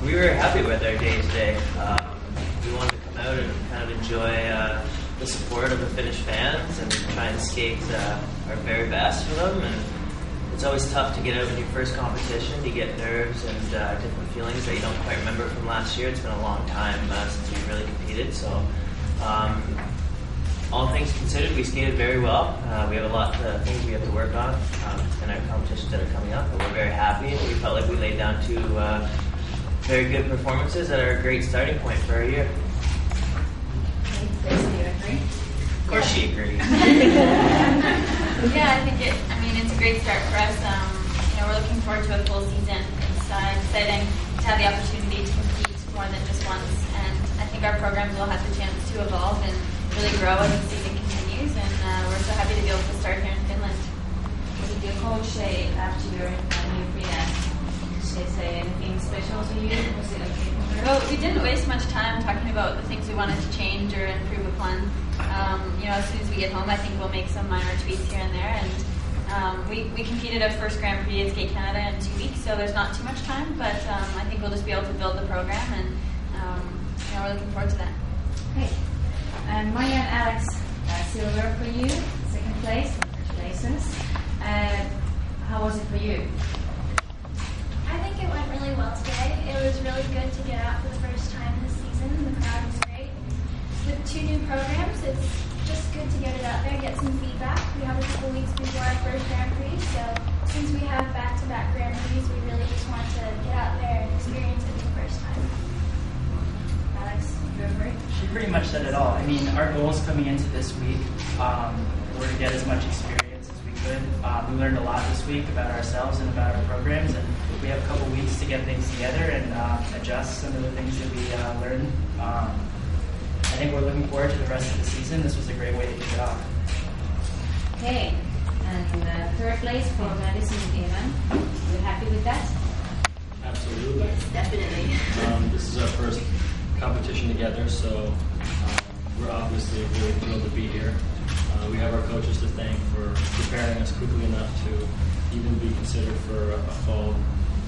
We were happy with our day today. We wanted to come out and kind of enjoy the support of the Finnish fans and try and skate our very best for them. And it's always tough to get out in your first competition. You get nerves and different feelings that you don't quite remember from last year. It's been a long time since we really competed. So all things considered, we skated very well. We have a lot of things we have to work on in our competitions that are coming up, but we're very happy. We felt like we laid down two very good performances that are a great starting point for our year. Do you agree? Of course she agrees. Yeah, I think it's a great start for us. We're looking forward to a full season. It's exciting to have the opportunity to compete more than just once, and I think our programs will have the chance to evolve and really grow as the season continues, and we're so happy to be able to start here in Finland. What did your coach say after your new freelance? Did she say anything special to you? Was it okay for her? Well, we didn't waste much time talking about the things we wanted to change or improve upon. As soon as we get home, I think we'll make some minor tweaks here and there, and we competed our first Grand Prix at Skate Canada in 2 weeks, so there's not too much time, but I think we'll just be able to build the program, and we're looking forward to that. Great. And Maya and Alex, silver for you, second place, congratulations. How was it for you? I think it went really well today. It was really good to get out for the first time this season. The crowd was great. With two new programs, it's just good to get it out there, get some feedback. We have a couple weeks before our first Grand Prix, so since we have back-to-back Grand Prix, we really just want to get out there and experience it for the first time. Alex, you agree? She pretty much said it all. Our goals coming into this week were to get as much experience as we could. We learned a lot this week about ourselves and about our programs, and we have a couple weeks to get things together and adjust some of the things that we learned. I think we're looking forward to the rest of the season. This was a great way to kick it off. Okay, and third place for Madison and Evan. You happy with that? Absolutely. Yes, definitely. This is our first competition together, so we're obviously really thrilled to be here. We have our coaches to thank for preparing us quickly enough to even be considered for a fall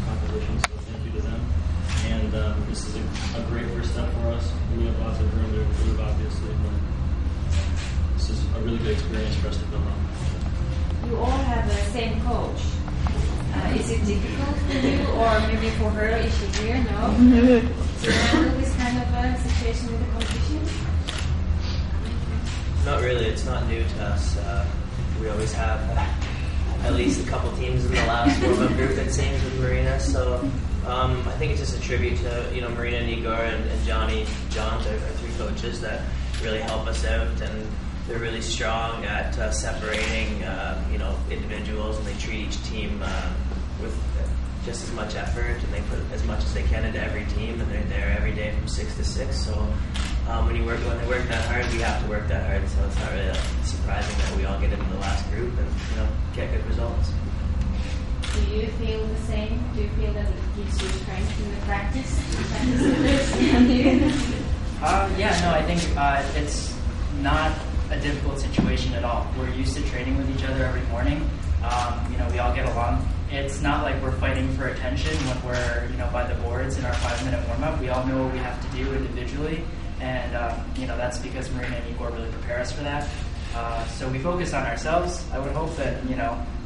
competition, so thank you to them. And this is a great first step for us. We have lots of room to improve, obviously, but this is a really good experience for us to build on. You all have the same coach. Is it difficult for you, or maybe for her? Is she here? No. To handle this kind of situation with the competition? Not really. It's not new to us. We always have at least a couple teams in the last warm-up group, it seems, with Marina. So I think it's just a tribute to Marina and Igor and Johnny. John's our three coaches that really help us out, and they're really strong at separating individuals, and they treat each team with just as much effort, and they put as much as they can into every team, and they're there every day from 6 to 6. So when they work that hard, we have to work that hard. So it's not really surprising that we all get into the last group and get good results. Do you feel the same? Do you feel that it gives you strength in the practice? I think it's not a difficult situation at all. We're used to training with each other every morning. We all get along. It's not like we're fighting for attention when we're by the boards in our 5-minute warm-up. We all know what we have to do individually, and that's because Marina and Igor really prepare us for that. So we focus on ourselves. I would hope that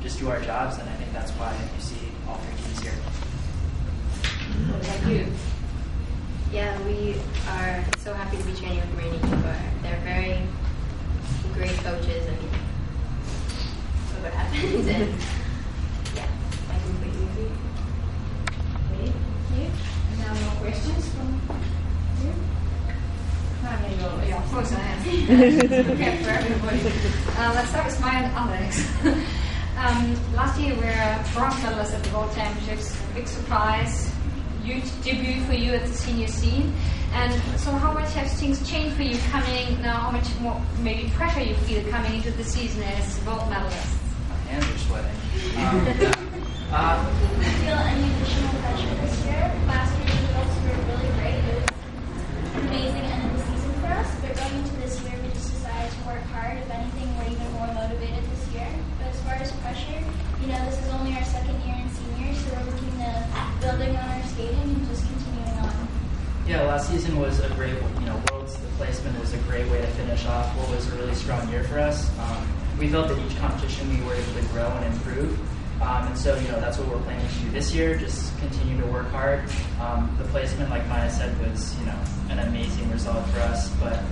just do our jobs, and I think that's why you see all three teams here. What about you? Yeah, we are so happy to be training with Marina and Igor. They're very great coaches, and so what happens, and yeah, I completely agree. Okay, thank you. And now more questions from you? Yeah, of course I have. Okay, for everybody. Let's start with Maya and Alex. Last year we were bronze medalists at the World Championships. Big surprise, huge debut for you at the senior scene. And so how much have things changed for you coming now? How much more maybe pressure you feel coming into the season as world medalists? My hands are sweating. Do you feel any additional pressure this year? Last year's results were really great. It was amazing end of the season for us, but going into this year, we just decided to work hard. If anything, we're even more motivated this year. But as far as pressure, this is only our second year in senior, so we're looking to building on our skating and just continuing on. last season was a great, Worlds, the placement was a great way to finish off what was a really strong year for us. We felt that each competition we were able to grow and improve. And so, that's what we're planning to do this year, just continue to work hard. The placement, like Maya said, was, an amazing result for us. But,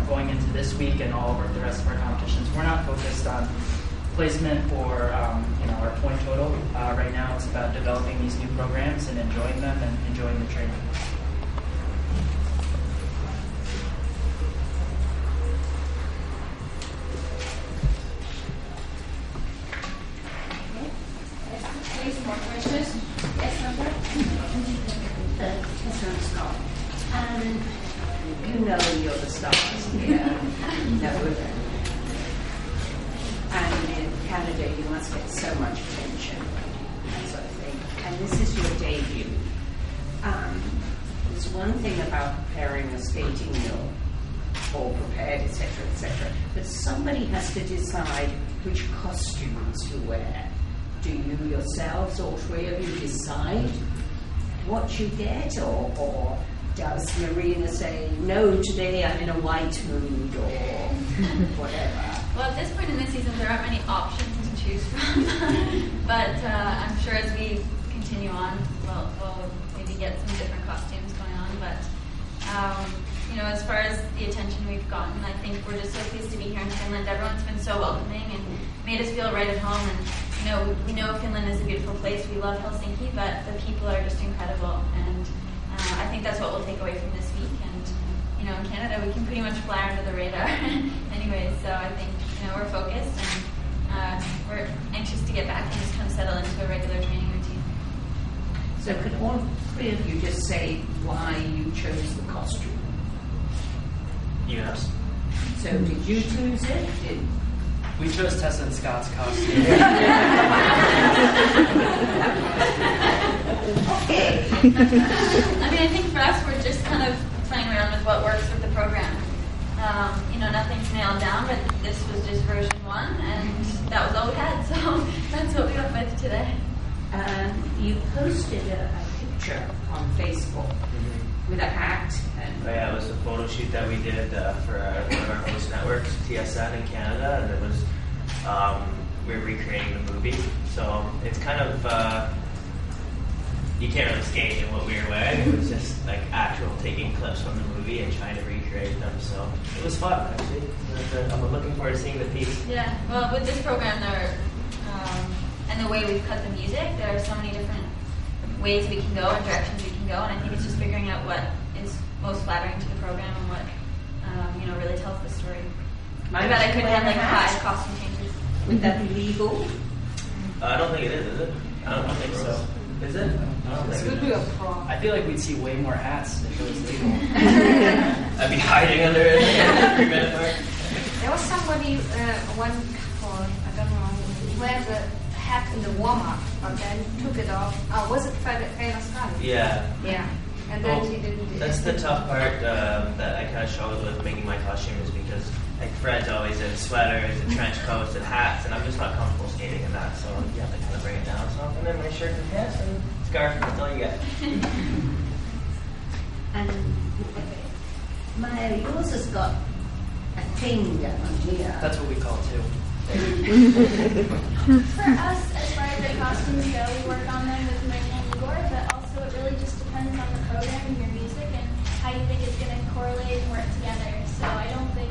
going into this week and all of the rest of our competitions, we're not focused on placement or, our point total. Right now, it's about developing these new programs and enjoying them and enjoying the training. Please, more questions? Yes, number? Scott. You know you're the stars here. And in Canada, you must get so much attention, that sort of thing. And this is your debut. There's one thing about preparing a skating reel, all prepared, etc., but somebody has to decide which costumes to wear. Do you yourselves, all three of you, decide what you get, or does Marina say, no, today I'm in a white mood, or whatever? Well, at this point in the season, there aren't many options to choose from. But I'm sure as we continue on, we'll maybe get some different costumes going on. But, as far as the attention we've gotten, I think we're just so pleased to be here in Finland. Everyone's been so welcoming and made us feel right at home. And, we know Finland is a beautiful place. We love Helsinki, but the people are just incredible. And I think that's what we'll take away from this week. And, in Canada, we can pretty much fly under the radar anyways. So I think, we're focused and we're anxious to get back and just kind of settle into a regular training routine. So could all three of you just say why you chose the costume? Yes. So did you choose it? We chose Tessa and Scott's costume. Okay. I think for us, we're just kind of playing around with what works with the program. Nothing's nailed down, but this was just version 1, and that was all we had, so that's what we went with today. You posted a picture on Facebook with a hat. Oh, yeah, it was a photo shoot that we did for one of our host networks, TSN in Canada, and it was we were recreating the movie. So it's kind of you can't really skate in what we were wearing. It was just like actual taking clips from the movie and trying to recreate them. So it was fun, actually. I'm looking forward to seeing the piece. Yeah, well, with this program, and the way we've cut the music, there are so many different ways we can go and directions we can go, and I think it's just figuring out what is most flattering to the program and what really tells the story. I bet I couldn't have like 5 costume changes. Would that be legal? I don't think it is it? I don't think so. Is it? I don't think it is. I feel like we'd see way more hats if it was legal. I'd be hiding under it. There was somebody, one couple, I don't know, who had the hat in the warm-up, but then took it off. Was it Fela Scott? Yeah. Yeah. And then she didn't do it. That's the tough part that I kind of struggled with making my costume is because like Fred's always in sweaters and trench coats and hats, and I'm just not comfortable skating in that, so you have to kind of bring it down. So I'm in my shirt and pants and scarf, that's all you get. And Maya, yours has got a thing down here. That's what we call it too. For us, as far as the costumes go, we work on them with Marina and Igor, but also it really just depends on the program and your music and how you think it's going to correlate and work together. So I don't think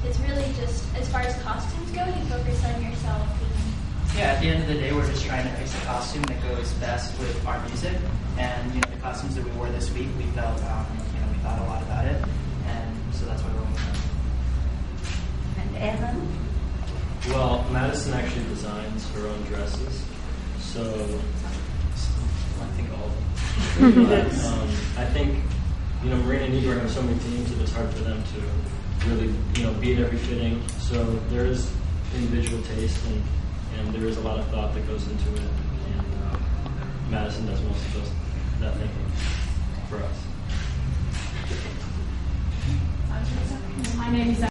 it's really just, as far as costumes go, you focus on yourself. Yeah, at the end of the day, we're just trying to pick a costume that goes best with our music. And the costumes that we wore this week, we felt, we thought a lot about it, and so that's why we're going with them. And Evan? Well, Madison actually designs her own dresses, so I think all of them. But, I think Marina and Igor have so many teams that it's hard for them to really beat every fitting. So there is individual taste and there is a lot of thought that goes into it. And Madison does most of that thinking for us. My name is